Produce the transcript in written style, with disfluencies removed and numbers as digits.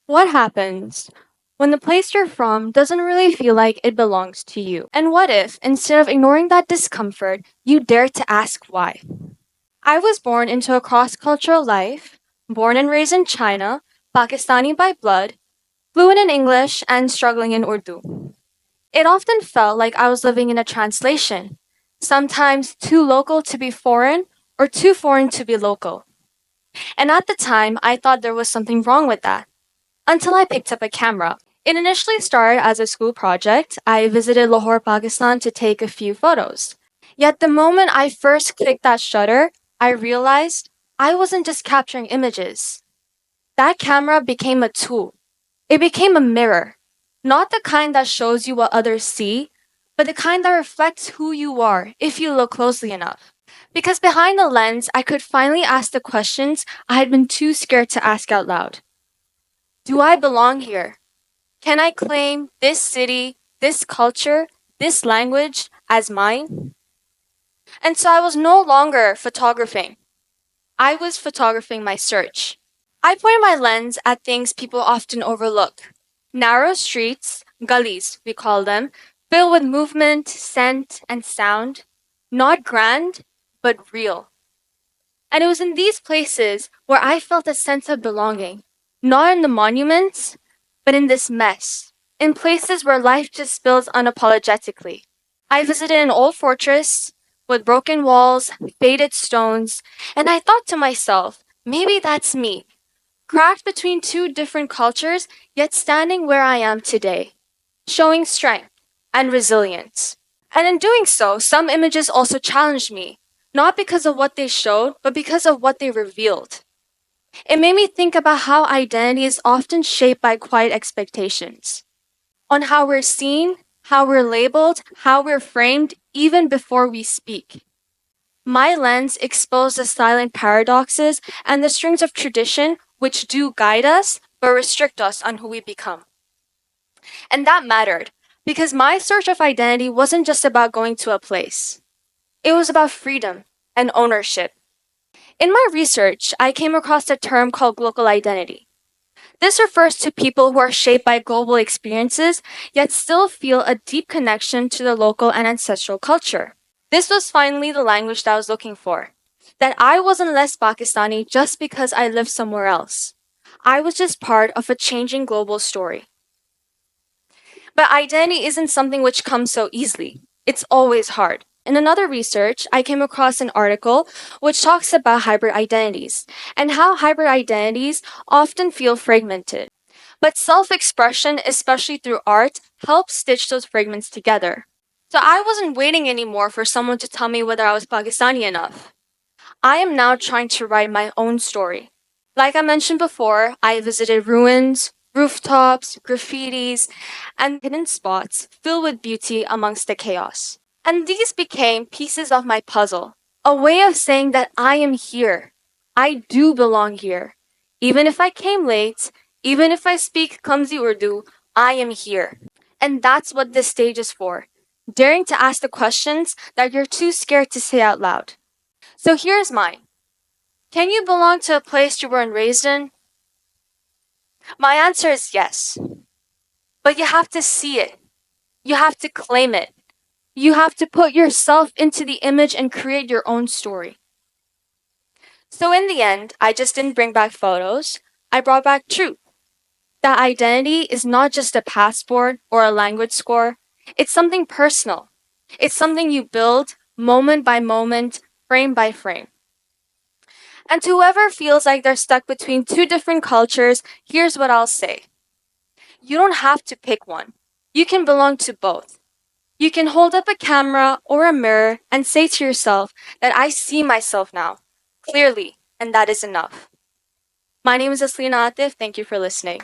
What happens when the place you're from doesn't really feel like it belongs to you? And what if, instead of ignoring that discomfort, you dare to ask why? I was born into a cross cultural life, born and raised in China, Pakistani by blood, fluent in English, and struggling in Urdu. It often felt like I was living in a translation, sometimes too local to be foreign or too foreign to be local. And at the time, I thought there was something wrong with that until I picked up a camera. It initially started as a school project. I visited Lahore, Pakistan to take a few photos. Yet the moment I first clicked that shutter, I realized I wasn't just capturing images. That camera became a tool. It became a mirror. Not the kind that shows you what others see, but the kind that reflects who you are if you look closely enough. Because behind the lens, I could finally ask the questions I had been too scared to ask out loud. Do I belong here? Can I claim this city, this culture, this language as mine? And so I was no longer photographing. I was photographing my search. I pointed my lens at things people often overlook. Narrow streets, gullies, we call them, filled with movement, scent, and sound. Not grand, but real. And it was in these places where I felt a sense of belonging. Not in the monuments, but in this mess. In places where life just spills unapologetically. I visited an old fortress with broken walls, faded stones, and I thought to myself, maybe that's me. Cracked between two different cultures, yet standing where I am today. Showing strength and resilience. And in doing so, some images also challenged me. Not because of what they showed, but because of what they revealed. It made me think about how identity is often shaped by quiet expectations, on how we're seen, how we're labeled, how we're framed, even before we speak. My lens exposed the silent paradoxes and the strings of tradition which do guide us, but restrict us on who we become. And that mattered, because my search of identity wasn't just about going to a place. It was about freedom and ownership. In my research, I came across a term called local identity. This refers to people who are shaped by global experiences, yet still feel a deep connection to the local and ancestral culture. This was finally the language that I was looking for. That I wasn't less Pakistani just because I lived somewhere else. I was just part of a changing global story. But identity isn't something which comes so easily. It's always hard. In another research, I came across an article which talks about hybrid identities and how hybrid identities often feel fragmented. But self expression, especially through art, helps stitch those fragments together. So I wasn't waiting anymore for someone to tell me whether I was Pakistani enough. I am now trying to write my own story. Like I mentioned before, I visited ruins, rooftops, graffitis, and hidden spots filled with beauty amongst the chaos. And these became pieces of my puzzle, a way of saying that I am here. I do belong here. Even if I came late, even if I speak clumsy Urdu, I am here. And that's what this stage is for, daring to ask the questions that you're too scared to say out loud. So here's mine. Can you belong to a place you weren't raised in? My answer is yes. But you have to see it. You have to claim it. You have to put yourself into the image and create your own story. So in the end, I just didn't bring back photos. I brought back truth. That identity is not just a passport or a language score. It's something personal. It's something you build moment by moment, frame by frame. And to whoever feels like they're stuck between two different cultures, here's what I'll say. You don't have to pick one. You can belong to both. You can hold up a camera or a mirror and say to yourself that I see myself now, clearly, and that is enough. My name is Haslina Atif. Thank you for listening.